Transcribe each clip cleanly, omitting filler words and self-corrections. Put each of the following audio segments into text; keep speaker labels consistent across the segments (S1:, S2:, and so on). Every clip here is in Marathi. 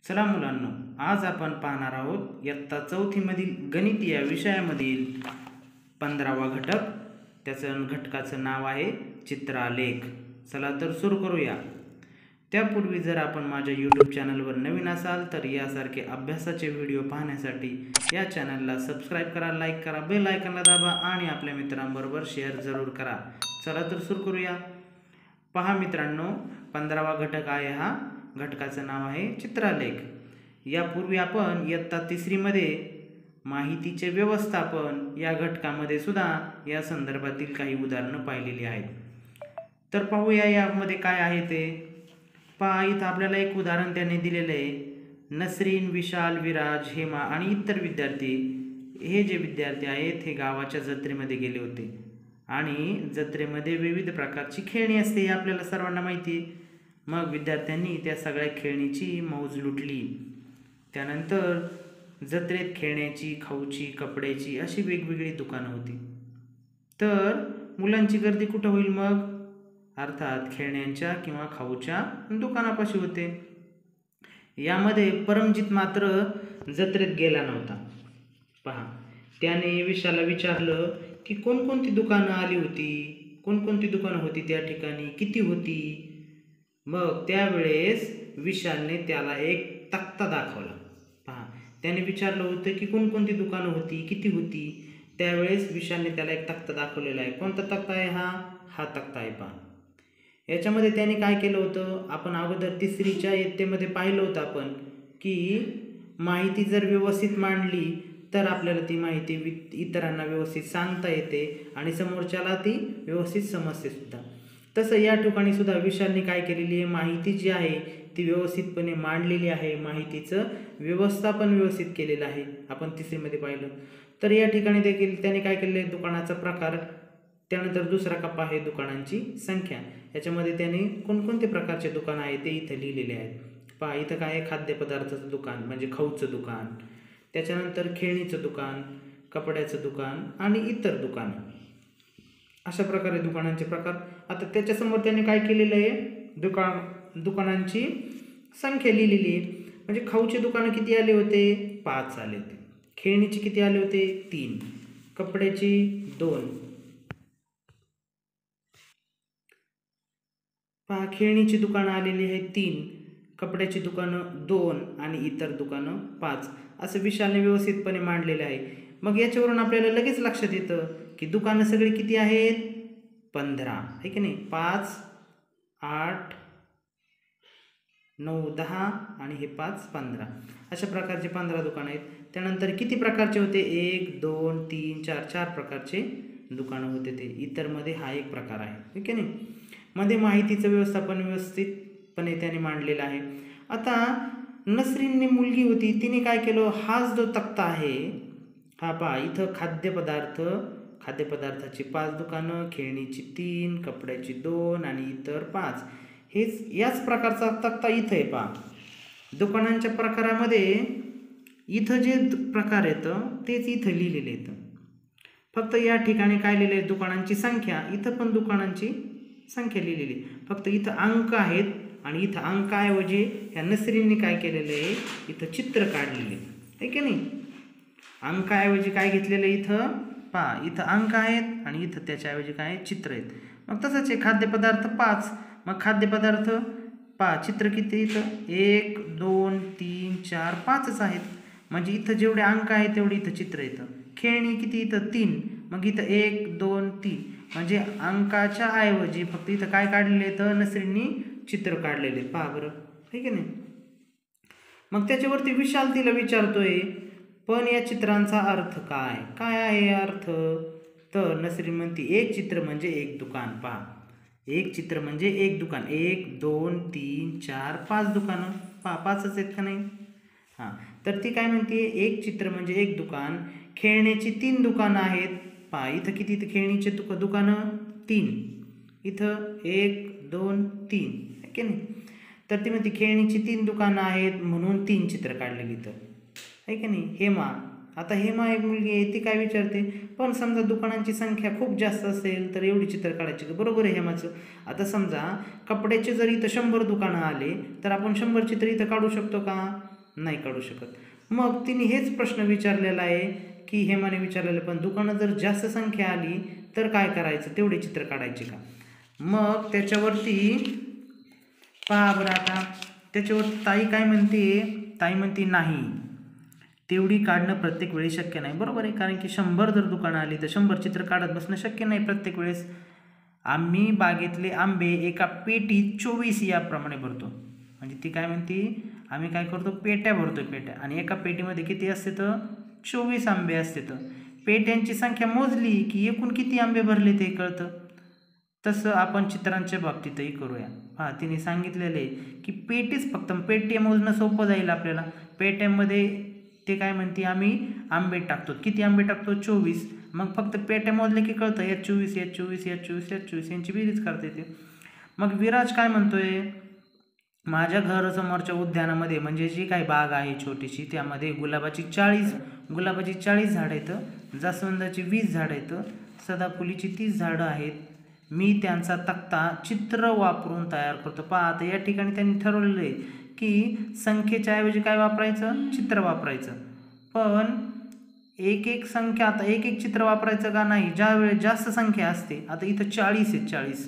S1: चला मुलांनो, आज आपण पाहणार आहोत इयत्ता चौथीमधील गणित या विषयामधील 15वा घटक. त्याचं घटकाचं नाव आहे चित्रालेख. चला तर सुरू करूया. त्यापूर्वी जर आपण माझ्या यूट्यूब चॅनलवर नवीन असाल तर यासारखे अभ्यासाचे व्हिडिओ पाहण्यासाठी या चॅनलला सबस्क्राईब करा, लाईक करा, बेल आयकॉनला दाबा आणि आपल्या मित्रांबरोबर शेअर जरूर करा. चला तर सुरू करूया. पहा मित्रांनो, 15वा घटक आहे. हा घटकाचं नाव आहे चित्रालेख. यापूर्वी आपण इयत्ता तिसरीमध्ये माहितीचे व्यवस्थापन या घटकामध्ये सुद्धा या संदर्भातील काही उदाहरणं पाहिलेली आहेत. तर पाहूया यामध्ये काय आहे ते. पहा, इथं आपल्याला एक उदाहरण त्यांनी दिलेलं आहे. नसरीन, विशाल, विराज, हेमा आणि इतर विद्यार्थी, हे जे विद्यार्थी आहेत हे गावाच्या जत्रेमध्ये गेले होते आणि जत्रेमध्ये विविध प्रकारची खेळणी असते, हे आपल्याला सर्वांना माहिती आहे. मग विद्यार्थ्यांनी त्या सगळ्या खेळणीची मौज लुटली. त्यानंतर जत्रेत खेळण्याची, खाऊची, कपड्याची अशी वेगवेगळी दुकानं होती. तर मुलांची गर्दी कुठं होईल मग? अर्थात खेळण्यांच्या किंवा खाऊच्या दुकानापाशी होते. यामध्ये परमजित मात्र जत्रेत गेला नव्हता. पहा, त्याने विशालला विचारलं की कोणकोणती दुकानं आली होती, कोणकोणती दुकानं होती त्या ठिकाणी, किती होती. मग त्यावेळेस विशालने त्याला एक तक्ता दाखवला. पहा, त्याने विचारलं होतं की कोणकोणती दुकानं होती, किती होती. त्यावेळेस विशालने त्याला एक तक्ता दाखवलेला आहे. कोणता तक्ता आहे हा तक्ता आहे. पहा, याच्यामध्ये त्याने काय केलं होतं, आपण अगोदर तिसरीच्या इयत्तेमध्ये पाहिलं होतं आपण की माहिती जर व्यवस्थित मांडली तर आपल्याला ती माहिती इतरांना व्यवस्थित सांगता येते आणि समोरच्याला ती व्यवस्थित समजते सुद्धा. तसं या ठिकाणी सुद्धा विशालने काय केलेली आहे, माहिती जी आहे ती व्यवस्थितपणे मांडलेली आहे, माहितीचं व्यवस्थापन व्यवस्थित केलेलं आहे, आपण तिसरीमध्ये पाहिलं. तर या ठिकाणी देखील त्याने काय केलेलं आहे, दुकानाचा प्रकार, त्यानंतर दुसरा कप्पा आहे दुकानांची संख्या. याच्यामध्ये त्याने कोणकोणते प्रकारचे दुकान आहे ते इथं लिहिलेले आहेत. पहा, इथं काय आहे, खाद्यपदार्थाचं दुकान म्हणजे खाऊचं दुकान, त्याच्यानंतर खेळणीचं दुकान, कपड्याचं दुकान आणि इतर दुकानं, अशा प्रकारे दुकानांचे प्रकार. आता त्याच्यासमोर त्याने काय केलेलं आहे, दुकानांची संख्या लिहिलेली आहे. म्हणजे खाऊचे दुकानं किती आले होते, 5 आले होते. खेळणीचे किती आले होते, 3. कपड्याची 2. पहा, खेळणीची दुकानं आलेली आहेत 3, कपड्याची दुकानं 2 आणि इतर दुकानं 5. असं विशालने व्यवस्थितपणे मांडलेलं आहे. मग याच्यावरून आपल्याला लगेच लक्षात येतं की दुकानं सगळी किती आहेत, 15 आहे की नाही. 5, 8, 9, 10 आणि हे 5, 15 अशा प्रकारचे 15 दुकानं आहेत. त्यानंतर किती प्रकारचे होते, 1, 2, 3, 4 प्रकारचे दुकानं होते ते. इतरमध्ये हा एक प्रकार आहे, ठीक आहे नाही. मध्ये माहितीचं व्यवस्थापन व्यवस्थितपणे त्याने मांडलेलं आहे. आता नसरीनने मुलगी होती, तिने काय केलं, हाच जो तक्ता आहे हा पहा, इथं खाद्यपदार्थाची 5 दुकानं, खेळणीची 3, कपड्याची 2 आणि इतर 5, हेच याच प्रकारचा तक्ता इथं आहे. पहा, दुकानांच्या प्रकारामध्ये इथं जे प्रकार येतं तेच इथं लिहिलेलं येतं. फक्त या ठिकाणी काय लिहिलं आहे, दुकानांची संख्या, इथं पण दुकानांची संख्या लिहिलेली. फक्त इथं अंक आहेत आणि इथं अंकाऐवजी ह्या नसरींनी काय केलेलं आहे, इथं चित्र काढलेले आहे की नाही. अंकाऐवजी काय घेतलेलं आहे इथं, पहा, इथं अंक आहेत आणि इथं त्याच्याऐवजी काय चित्र आहेत. मग तसंच आहे, खाद्यपदार्थ 5. मग खाद्यपदार्थ पहा, चित्र किती इथं, 1, 2, 3, 4, 5च आहेत. म्हणजे इथं जेवढे अंक आहेत तेवढे इथं चित्र येतं. खेळणी किती इथं, 3. मग इथं 1, 2, 3 म्हणजे अंकाच्या ऐवजी फक्त इथं काय काढलेलं येतं, नसरींनी चित्र काढलेले. पहा बरं, ठीक आहे नाही. मग त्याच्यावरती विशाल तिला विचारतोय, पण या चित्रांचा अर्थ काय काय आहे अर्थ. तर नसरीन म्हणते, एक चित्र म्हणजे एक दुकान. पहा, एक चित्र म्हणजे एक दुकान. 1, 2, 3, 4, 5 दुकानं. पहा, 5च आहेत का नाही. हां, तर ती काय म्हणते, एक चित्र म्हणजे एक दुकान. खेळण्याची 3 दुकानं आहेत. पहा, इथं किती, इथं खेळणीचे दुकानं 3, इथं 1, 2, 3 आहे की नाही. तर ती म्हणते खेळणीची 3 दुकानं आहेत म्हणून 3 चित्र काढलेली इथं आहे की नाही. हेमा, आता हेमा एक मुलगी आहे, ती काय विचारते, पण समजा दुकानांची संख्या खूप जास्त असेल तर एवढी चित्र काढायची का? बरोबर आहे हेमाचं. आता समजा कपड्याचे जर इथं 100 दुकानं आले तर आपण 100 चित्र इथं काढू शकतो का? नाही काढू शकत. मग तिने हेच प्रश्न विचारलेला आहे की हेमाने विचारलेलं, पण दुकानं जर जास्त संख्या आली तर काय करायचं, तेवढे चित्र काढायचे का? मग त्याच्यावरती पहा बरं, आता त्याच्यावर ताई काय म्हणते, ताई म्हणते नाही, तेवढी काढणं प्रत्येक वेळी शक्य नाही. बरोबर आहे, कारण की 100 जर दुकानं आली तर 100 चित्र काढत बसणं शक्य नाही प्रत्येक वेळेस. आम्ही बागेतले आंबे एका पेटीत 24 याप्रमाणे भरतो. म्हणजे ती काय म्हणते, आम्ही काय करतो, पेट्या भरतो, पेट्या, आणि एका पेटीमध्ये किती असते तर 24 आंबे असते. तर पेट्यांची संख्या मोजली की एकूण किती आंबे भरले ते कळतं. तसं आपण चित्रांच्या बाबतीतही करूया. हा, तिने सांगितलेले की पेटीच फक्त, पेट्या मोजणं सोपं जाईल आपल्याला. पेट्यामध्ये ते काय म्हणते, आम्ही आंबे टाकतो, किती आंबे टाकतो, 24. मग फक्त पेट्या मोजले की कळतं, यात 24, यात 24, यात 24, यात 24, यांची बेरीज करता येते. मग विराज काय म्हणतोय, माझ्या घरासमोरच्या उद्यानामध्ये, म्हणजे जी काही बाग आहे छोटीशी, त्यामध्ये गुलाबाची 40 झाडं आहेत, जास्वंदाची 20 झाडं आहेत, सदाफुलीची 30 झाडं आहेत. मी त्यांचा तक्ता चित्र वापरून तयार करतो. पहा, आता या ठिकाणी त्यांनी ठरवलेलं आहे की संख्येच्या ऐवजी काय वापरायचं, चित्र वापरायचं. पण एक संख्या, आता एक चित्र वापरायचं का नाही, ज्या वेळेस जास्त संख्या असते. आता इथं 40 आहेत, 40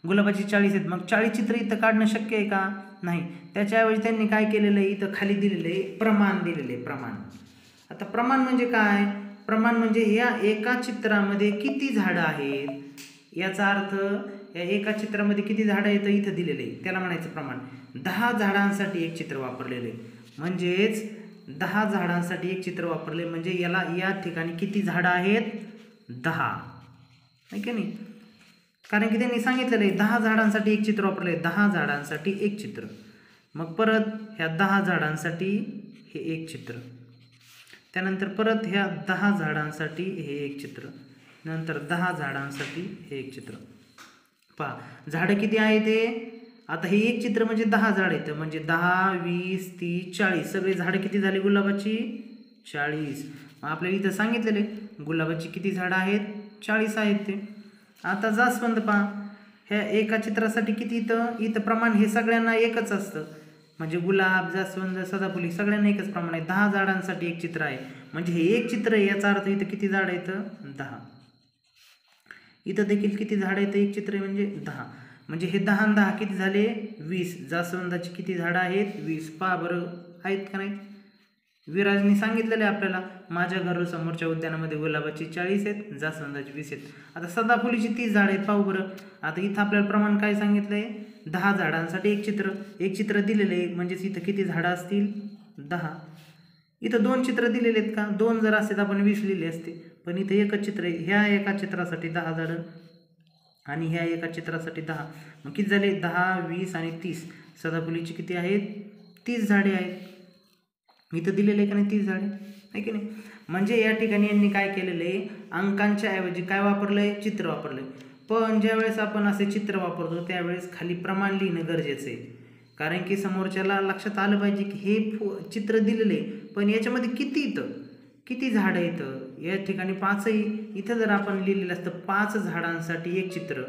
S1: गुलाबाची 40 आहेत, मग 40 चित्र इथं काढणं शक्य आहे का? नाही. त्याच्याऐवजी त्यांनी काय केलेलं आहे, इथं खाली दिलेलं आहे प्रमाण दिलेलं आहे, प्रमाण. आता प्रमाण म्हणजे काय, प्रमाण म्हणजे या एका चित्रामध्ये किती झाडं आहेत, याचा अर्थ या एका चित्रामध्ये किती झाडं आहेत इथं दिलेलं आहे, त्याला म्हणायचं प्रमाण. 10 झाडांसाठी एक चित्र वापरलेलं आहे, म्हणजेच 10 झाडांसाठी एक चित्र वापरले, म्हणजे याला या ठिकाणी किती झाडं आहेत, 10, नाही की नाही? कारण की त्यांनी सांगितलेलं आहे 10 झाडांसाठी एक चित्र वापरले, 10 झाडांसाठी एक चित्र. मग परत ह्या 10 झाडांसाठी हे एक चित्र, त्यानंतर परत ह्या 10 झाडांसाठी हे एक चित्र, नंतर 10 झाडांसाठी हे एक चित्र. पहा, झाडं किती आहेत ते, आता हे एक चित्र म्हणजे 10 झाड आहेत, म्हणजे 10, 20, 30, 40, सगळे झाडं किती झाली गुलाबाची, 40. आपल्याला इथं सांगितलेले गुलाबाची किती झाडं आहेत, 40 आहेत ते. आता जास्वंद पहा, ह्या एका चित्रासाठी किती, इथं प्रमाण हे सगळ्यांना एकच असतं, म्हणजे गुलाब, जास्वंद, सदाफुली सगळ्यांना एकच प्रमाण आहे. 10 झाडांसाठी एक चित्र आहे, म्हणजे हे एक चित्र आहे, याचा अर्थ इथं किती झाडं आहेत, 10. इथं देखील किती झाडं आहेत, एक चित्र आहे म्हणजे 10, म्हणजे हे 10 आणि 10 किती झाले, 20. जास्वंदाची किती झाडं आहेत, 20. पहा बरं, आहेत का नाही? विराजने सांगितलेलं आहे आपल्याला, माझ्या घरासमोरच्या उद्यानामध्ये गुलाबाची 40 आहेत, जास्वंदाची 20 आहेत. आता सदाफुलीची 30 झाडं आहेत. पाहू बरं, आता इथं आपल्याला प्रमाण काय सांगितलं आहे, 10 झाडांसाठी एक चित्र दिलेलं आहे, म्हणजेच इथं किती झाडं असतील, 10. इथं 2 चित्र दिलेले आहेत का, 2 जर असते तर आपण 20 लिहिले असते, पण इथं एकच चित्र आहे. ह्या एका चित्रासाठी 10 झाडं आणि ह्या एका चित्रासाठी 10, मग किती झाले, 10, 20 आणि 30. सदाफुलीची किती आहेत, 30 झाडे आहेत. इथं दिलेलं आहे का नाही, 30 झाडे, आहे की नाही? म्हणजे या ठिकाणी यांनी काय केलेलं आहे, अंकांच्या ऐवजी काय वापरलं आहे, चित्र वापरलं आहे. पण ज्यावेळेस आपण असे चित्र वापरतो त्यावेळेस खाली प्रमाण लिहिणं गरजेचं आहे, कारण की समोरच्याला लक्षात आलं पाहिजे की हे चित्र दिलेलं आहे, पण याच्यामध्ये किती झाडं येतं. या ठिकाणी 5ही, इथं जर आपण लिहिलेलं असतं 5 झाडांसाठी एक चित्र,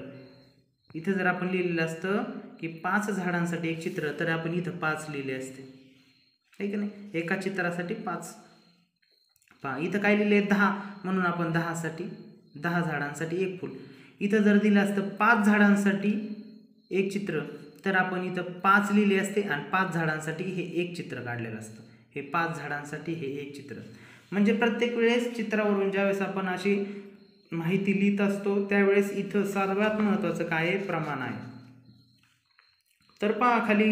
S1: इथं जर आपण लिहिलेलं असतं की 5 झाडांसाठी एक चित्र, तर आपण इथं 5 लिहिले असते, आहे की नाही? एका चित्रासाठी 5. पहा, इथं काय लिहिले, 10, म्हणून आपण 10 झाडांसाठी एक फूल. इथं जर दिलं असतं 5 झाडांसाठी एक चित्र, तर आपण इथं 5 लिहिले असते आणि 5 झाडांसाठी हे एक चित्र काढलेलं असतं. हे 5 झाडांसाठी हे एक चित्र. म्हणजे प्रत्येक वेळेस चित्रावरून ज्यावेळेस आपण अशी माहिती लिहित असतो त्यावेळेस इथं सर्वात महत्त्वाचं काय आहे, प्रमाण आहे. तर पहा खाली,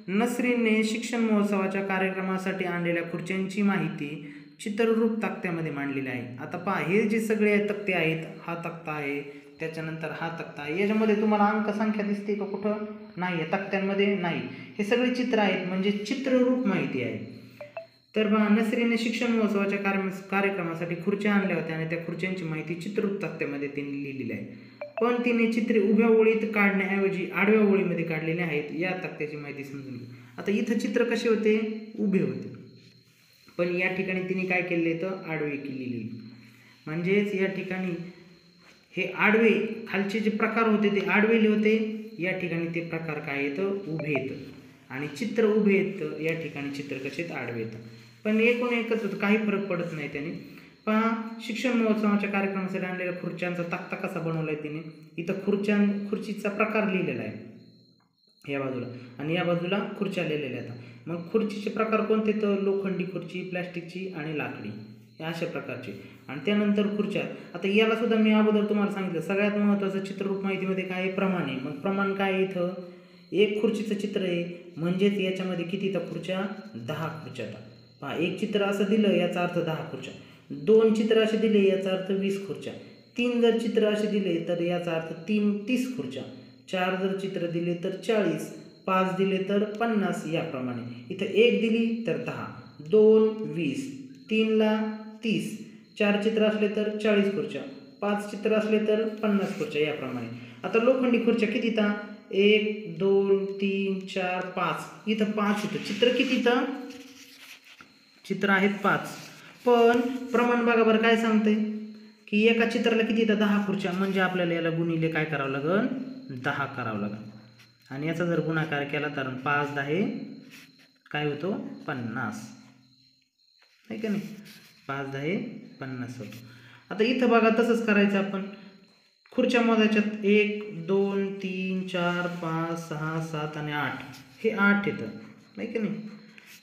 S1: नसरीनने शिक्षण महोत्सवाच्या कार्यक्रमासाठी आणलेल्या खुर्च्यांची माहिती चित्ररूप तक्त्यामध्ये मांडलेली आहे. आता पहा, हे जे सगळे तक्ते आहेत, हा तक्ता आहे, त्याच्यानंतर हा तक्ता आहे, याच्यामध्ये तुम्हाला अंकसंख्या दिसते का, कुठं नाही आहे, तक्त्यांमध्ये नाही. हे सगळे चित्र आहेत, म्हणजे चित्ररूप माहिती आहे. तर पहा, नसरीने शिक्षण महोत्सवाच्या कार्यक्रमासाठी खुर्च्या आणल्या होत्या आणि त्या खुर्च्यांची माहिती चित्ररूप तक्त्यामध्ये त्यांनी लिहिलेली आहे. पण तिने चित्रे उभ्या ओळीत काढण्याऐवजी आडव्या ओळीमध्ये काढलेले आहेत. या तक्त्याची माहिती समजून घेऊ. आता इथं चित्र कसे होते, उभे होते, पण या ठिकाणी तिने काय केले तर आडवे केलेले. म्हणजेच या ठिकाणी हे आडवे खालचे जे प्रकार होते ते आडवेले होते, या ठिकाणी ते प्रकार काय येतं उभे येतं आणि चित्र उभे येतं, या ठिकाणी चित्र कसे आडवे येतं. पण एकूण एकच होतं, काही फरक पडत नाही त्याने. पहा शिक्षण महोत्सवाच्या कार्यक्रमासाठी आणलेल्या खुर्च्यांचा तक्ता कसा बनवलाय तिने. इथं खुर्चीचा प्रकार लिहिलेला आहे या बाजूला आणि या बाजूला खुर्च्या लिहिलेल्या आहेत. मग खुर्चीचे प्रकार कोणते तर लोखंडी खुर्ची, प्लॅस्टिकची आणि लाकडी, या अशा प्रकारचे. आणि त्यानंतर खुर्च्या. आता याला सुद्धा मी अगोदर तुम्हाला सांगितलं सगळ्यात महत्त्वाचं चित्ररूप माहितीमध्ये काय आहे प्रमाण आहे. मग प्रमाण काय आहे इथं एक खुर्चीचं चित्र आहे म्हणजेच याच्यामध्ये किती तर खुर्च्या 10 खुर्च्या. पहा एक चित्र असं दिलं याचा अर्थ 10 खुर्च्या, 2 चित्र असे दिले याचा अर्थ 20 खुर्च्या, 3 जर चित्र असे दिले तर याचा अर्थ 30 खुर्च्या, 4 जर चित्र दिले तर 40, 5 दिले तर 50, याप्रमाणे. इथं 1 दिली तर 10, 2 20, 3 ला 30, 4 चित्र असले तर 40 खुर्च्या, 5 चित्र असले तर 50 खुर्च्या, याप्रमाणे. आता लोखंडी खुर्च्या किती तर 1 2 3 4 5, इथं 5 होतं चित्र, किती तर चित्र आहेत 5. पण प्रमाण बघा बरं काय सांगते की एका चित्राला किती तर 10 खुर्च्या, म्हणजे आपल्याला याला गुणिले काय करावं लागेल 10 करावं लागेल. आणि याचा जर गुणाकार केला तर 5 10 काय होतो 50, आहे का नाही. 5 10 50 होतो. आता इथं बघा तसंच करायचं आपण. खुर्च्या मोजायच्यात 1 2 3 4 5 6 7 आणि 8, हे 8 येतं, आहे का नाही.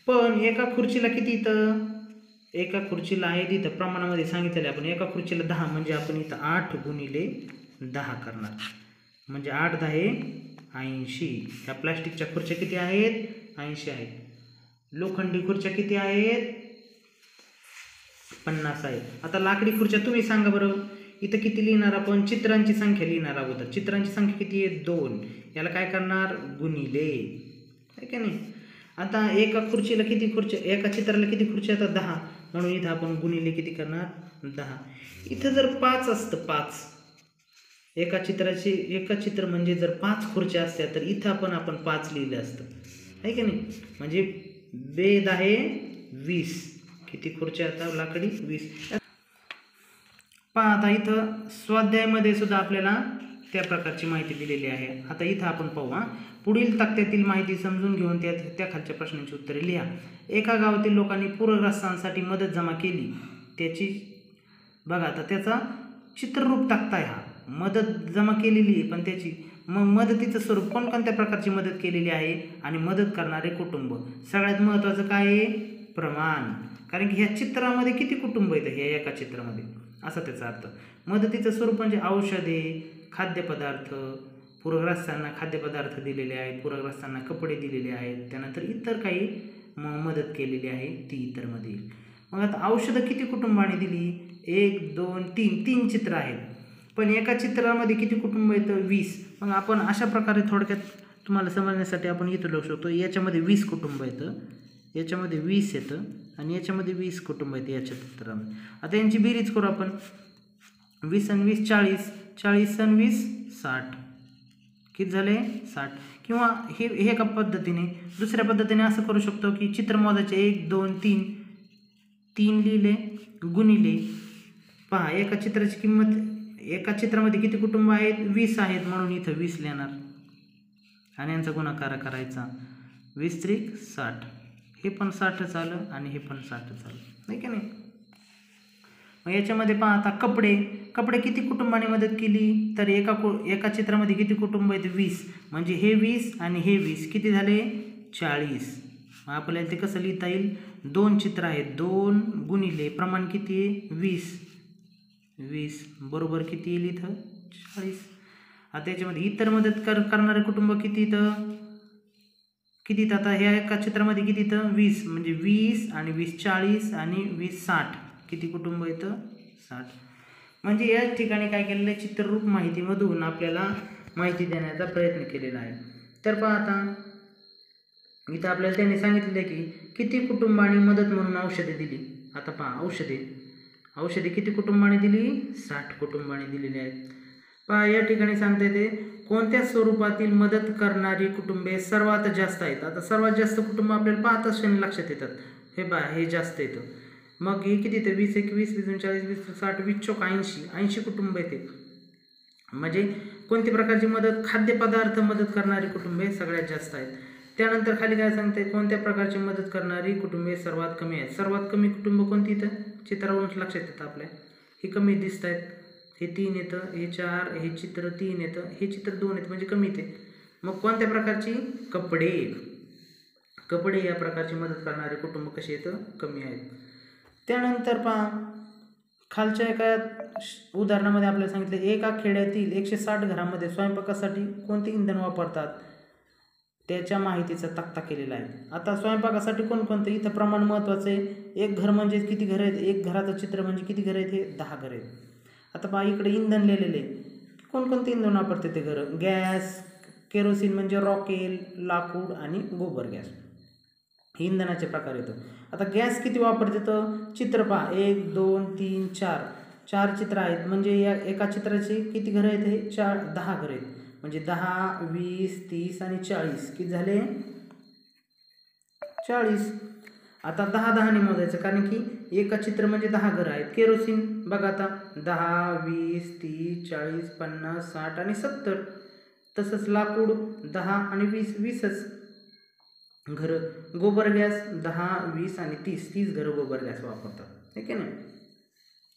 S1: पण एका खुर्चीला किती येतं, एका खुर्चीला आहे तिथं प्रमाणामध्ये सांगितलेलं आपण एका खुर्चीला 10, म्हणजे आपण इथं 8 गुणिले 10 करणार, म्हणजे 8 10 80. ह्या प्लास्टिकच्या खुर्च्या किती आहेत 80 आहेत. लोखंडी खुर्च्या किती आहेत 50 आहेत. आता लाकडी खुर्च्या तुम्ही सांगा बरं. इथं किती लिहिणार आपण चित्रांची संख्या लिहिणार अगोदर. चित्रांची संख्या किती आहे 2, याला काय करणार गुणिले, आहे का नाही. आता एका खुर्चीला किती खुर्च्या, एका चित्राला किती खुर्च्या येतात 10, म्हणून इथं आपण गुणिले किती करणार 10. इथं जर 5 असतं 5, एका चित्र म्हणजे जर 5 खुर्च्या असत्या तर इथं आपण 5 लिहिलं असतं, आहे की नाही. म्हणजे बेद आहे 20, किती खुर्च्या येतात लाकडी 20. पहा आता इथं स्वाध्यायामध्ये सुद्धा आपल्याला त्या प्रकारची माहिती दिलेली आहे. आता इथं आपण पाहू. पुढील तक्त्यातील माहिती समजून घेऊन त्या खालच्या प्रश्नांची उत्तरे लिहा. एका गावातील लोकांनी पूरग्रस्तांसाठी मदत जमा केली, त्याची बघा आता त्याचा चित्ररूप तक्ता आहे हा. मदत जमा केलेली आहे पण त्याची मग मदतीचं स्वरूप कोणकोणत्या प्रकारची मदत केलेली आहे आणि मदत करणारे कुटुंब. सगळ्यात महत्त्वाचं काय आहे प्रमाण, कारण की ह्या चित्रामध्ये किती कुटुंब येतं ह्या एका चित्रामध्ये, असा त्याचा अर्थ. मदतीचं स्वरूप म्हणजे औषधे, खाद्यपदार्थ, पूरग्रस्तांना खाद्यपदार्थ दिलेले आहेत, पूरग्रस्तांना कपडे दिलेले आहेत, त्यानंतर इतर काही मदत केलेली आहे ती इतरमध्ये येईल. मग आता औषधं किती कुटुंबाने दिली 1 2 3, 3 चित्र आहेत पण एका चित्रामध्ये किती कुटुंब येतं 20. मग आपण अशा प्रकारे थोडक्यात तुम्हाला समजण्यासाठी आपण इथं लिहू शकतो याच्यामध्ये 20 कुटुंब येतं, याच्यामध्ये 20 येतं आणि याच्यामध्ये 20 कुटुंब येतं याच्या चित्रामध्ये. आता यांची बेरीज करू आपण. 20 आणि 20 40, 40 आणि 20 60, किती झाले 60. किंवा हे एका पद्धतीने. दुसऱ्या पद्धतीने असं करू शकतो की चित्र मोजायचे 1 2 3, 3 लिहिले गुणिले. पहा एका चित्राची किंमत, एका चित्रामध्ये किती कुटुंब आहेत 20 आहेत म्हणून इथं 20 लिहिणार आणि यांचा गुणाकार करायचा. 20 त्रिक 60, हे पण 60 आलं आणि हे पण 60 आलं, नाही का नाही. मग याच्यामध्ये पहा आता कपडे किती कुटुंबाने मदत केली तर एका चित्रामध्ये किती कुटुंब आहेत 20, म्हणजे हे 20 आणि हे 20 किती झाले 40. मग आपल्याला ते कसं लिहिता येईल 2 चित्र आहेत 2 गुणिले प्रमाण किती आहे 20 बरोबर किती येईल इथं 40. आता याच्यामध्ये इतर मदत करणारे कुटुंब किती इथं किती. आता ह्या एका चित्रामध्ये किती इथं 20, म्हणजे 20 आणि 20 40 आणि 20 60, किती कुटुंब येतं 60. म्हणजे या ठिकाणी काय केलेलं आहे चित्ररूप माहितीमधून आपल्याला माहिती देण्याचा प्रयत्न केलेला आहे. तर पहा आता इथं आपल्याला त्यांनी सांगितलेलं आहे की किती कुटुंबांनी मदत म्हणून औषधे दिली. आता पहा औषधे किती कुटुंबाने दिली 60 कुटुंबाने दिलेली आहेत. पहा या ठिकाणी सांगता येते कोणत्या स्वरूपातील मदत करणारी कुटुंबे सर्वात जास्त आहेत. आता सर्वात जास्त कुटुंब आपल्याला पाहत असताना लक्षात येतात. हे हे जास्त येतं. मग हे किती येतं 20 21 20 40 20 60 20 चौक 80 कुटुंब येते. म्हणजे कोणत्या प्रकारची मदत, खाद्यपदार्थ मदत करणारी कुटुंबे सगळ्यात जास्त आहेत. त्यानंतर खाली काय सांगते, कोणत्या प्रकारची मदत करणारी कुटुंबे सर्वात कमी आहेत. सर्वात कमी कुटुंब कोणती इथं चित्रावरून लक्षात येतं आपल्या, हे कमी दिसत आहेत. हे 3 येतं, हे 4, हे चित्र 3 येतं, हे चित्र 2 येतं, म्हणजे कमी येते. मग कोणत्या प्रकारची, कपडे या प्रकारची मदत करणारे कुटुंब कसे येतं, कमी आहेत. त्यानंतर पहा खालच्या एका उदाहरणामध्ये आपल्याला सांगितलं, एका खेड्यातील 160 घरांमध्ये स्वयंपाकासाठी कोणते इंधन वापरतात त्याच्या माहितीचा तक्ता केलेला आहे. आता स्वयंपाकासाठी कोणकोणते, इथं प्रमाण महत्त्वाचं आहे. एक घर म्हणजे किती घर आहेत, एक घराचं चित्र म्हणजे किती घर आहेत, हे 10 घर आहेत. आता पहा इकडे इंधन लिहिलेले, कोणकोणते इंधन वापरते ते घर, गॅस, केरोसिन म्हणजे रॉकेल, लाकूड आणि गोबर गॅस, हे इंधनाचे प्रकार येतं. आता गॅस किती वापरते तर चित्र पहा, 1 2 3 4 चित्र आहेत. म्हणजे या एका चित्राचे किती घरं आहेत, हे 10 घरं आहेत. म्हणजे 10 20 30 आणि 40 किती झाले, 40. आता 10 ने मोजायचं, कारण की एका चित्र म्हणजे 10 घरं आहेत. केरोसिन बघा आता 10 20 30 40 50 60 आणि 70. तसंच लाकूड 10 आणि 20च घरं. गोबर गॅस 10 20 आणि 30 घरं गोबर गॅस वापरतात, ठीक आहे ना.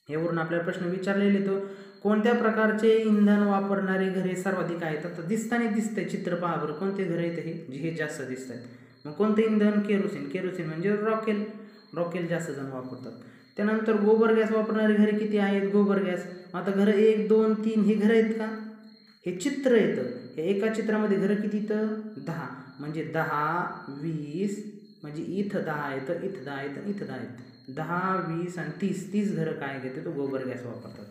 S1: यावरून आपल्याला प्रश्न विचारलेले तो, कोणत्या प्रकारचे इंधन वापरणारे घरे सर्वाधिक आहेत. आता दिसतंय चित्र पहा बरं, कोणते घर आहेत हे जास्त दिसत आहेत. मग कोणते इंधन, केरोसिन म्हणजे रॉकेल जास्त जण वापरतात. त्यानंतर गोबर गॅस वापरणारी घरे किती आहेत, गोबर गॅस. आता घरं 1 2 3 हे घरं आहेत का, हे चित्र येतं. हे एका चित्रामध्ये घरं किती येतं, 10. म्हणजे 10 20 म्हणजे इथं 10 येतं, इथं 10 येतं, इथं 10 येतं. 10 20 आणि 30 घरं काय घेते, तो गोबर गॅस वापरतात.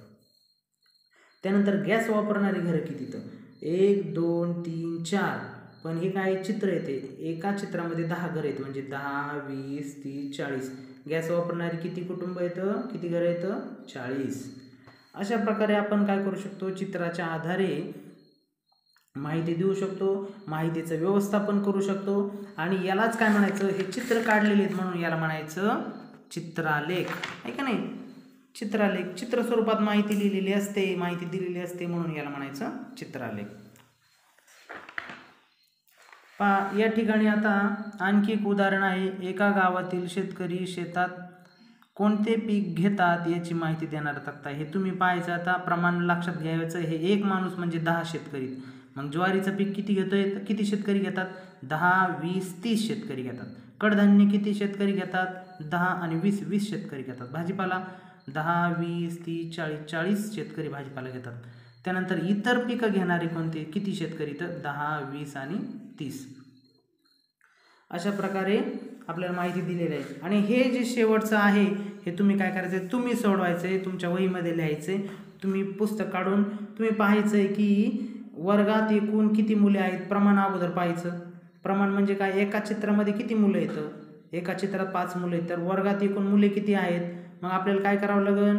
S1: त्यानंतर गॅस वापरणारी घरं किती तर 1 2 3 4, पण हे काय चित्र येते, एका चित्रामध्ये 10 घरं येतं. म्हणजे 10 20 30 40. गॅस वापरणारी किती कुटुंब येतं, किती घरं येतं, 40. अशा प्रकारे आपण काय करू शकतो, चित्राच्या आधारे माहिती देऊ शकतो, माहितीचं व्यवस्थापन करू शकतो. आणि यालाच काय म्हणायचं, हे चित्र काढलेले आहेत म्हणून याला म्हणायचं चित्रालेख, आहे का नाही. चित्रालेख, चित्र स्वरूपात माहिती लिहिलेली असते, माहिती दिलेली असते, म्हणून याला म्हणायचं चित्रालेख. पहा या ठिकाणी आता आणखी एक उदाहरण आहे. एका गावातील शेतकरी शेतात कोणते पीक घेतात याची माहिती देणारा तक्ता. हे तुम्ही पाहायचं. आता प्रमाण लक्षात घ्यायचं, हे एक माणूस म्हणजे 10 शेतकरी. मग ज्वारीचं पीक किती घेतोय, किती शेतकरी घेतात, 10 20 30 शेतकरी घेतात. कडधान्य किती शेतकरी घेतात, 10 आणि 20 शेतकरी घेतात. भाजीपाला 10 20 30 40 शेतकरी भाजीपाला घेतात. त्यानंतर इतर पिकं घेणारे कोणते, किती शेतकरी, तर 10 20 आणि 30. अशा प्रकारे आपल्याला माहिती दिलेली आहे. आणि हे जे शेवटचं आहे हे तुम्ही काय करायचं आहे, तुम्ही सोडवायचं आहे, तुमच्या वहीमध्ये लिहायचं आहे. तुम्ही पुस्तक काढून तुम्ही पाहायचं आहे की वर्गात एकूण किती मुले आहेत. प्रमाण अगोदर पाहायचं. प्रमाण म्हणजे काय, एका चित्रामध्ये किती मुलं येतं, एका चित्रात 5 मुलं आहेत, तर वर्गात एकूण मुले किती आहेत. मग आपल्याला काय करावं लागेल,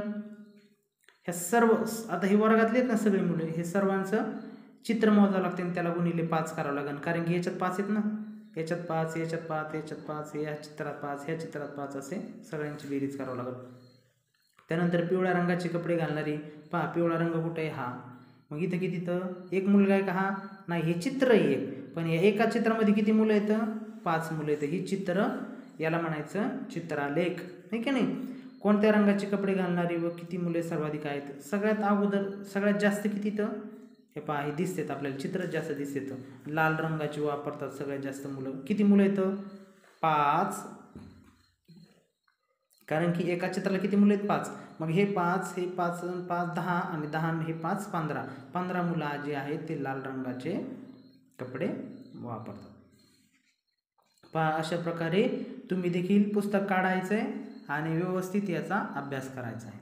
S1: ह्या सर्व, आता हे वर्गातले आहेत ना सगळी मुले, हे सर्वांचं चित्र मोजावं लागते आणि त्याला गुणिले 5 करावं लागेल. कारण की याच्यात 5 आहेत ना, याच्यात 5 याच्यात 5 याच्यात 5, या चित्रात 5 ह्या चित्रात 5, असे सगळ्यांची बेरीज करावं लागेल. त्यानंतर पिवळ्या रंगाचे कपडे घालणारी, पहा पिवळा रंग कुठे आहे, हा. मग इथं किती, तर एक मुलगा आहे का, हा नाही, हे चित्र आहे एक, पण या एका चित्रामध्ये किती मुलं येतं, 5 मुलं येतं. ही चित्र, याला म्हणायचं चित्रालेख, नाही की नाही. कोणत्या रंगाचे कपडे घालणारी व किती मुले सर्वाधिक आहेत. सगळ्यात अगोदर सगळ्यात जास्त किती, तर हे पहा हे दिसतात आपल्याला, चित्र जास्त दिसतं. लाल रंगाची वापरतात सगळ्यात जास्त मुलं. किती मुलं येतं, 5, कारण की एका चित्राला किती मुलं आहेत, 5. मग हे 5 हे 5 5 10 आणि 10 हे 5 15 मुलं जे आहेत ते लाल रंगाचे कपडे वापरतात. पहा अशा प्रकारे तुम्ही देखील पुस्तक काढायचं आहे आणि व्यवस्थित याचा अभ्यास करायचा आहे.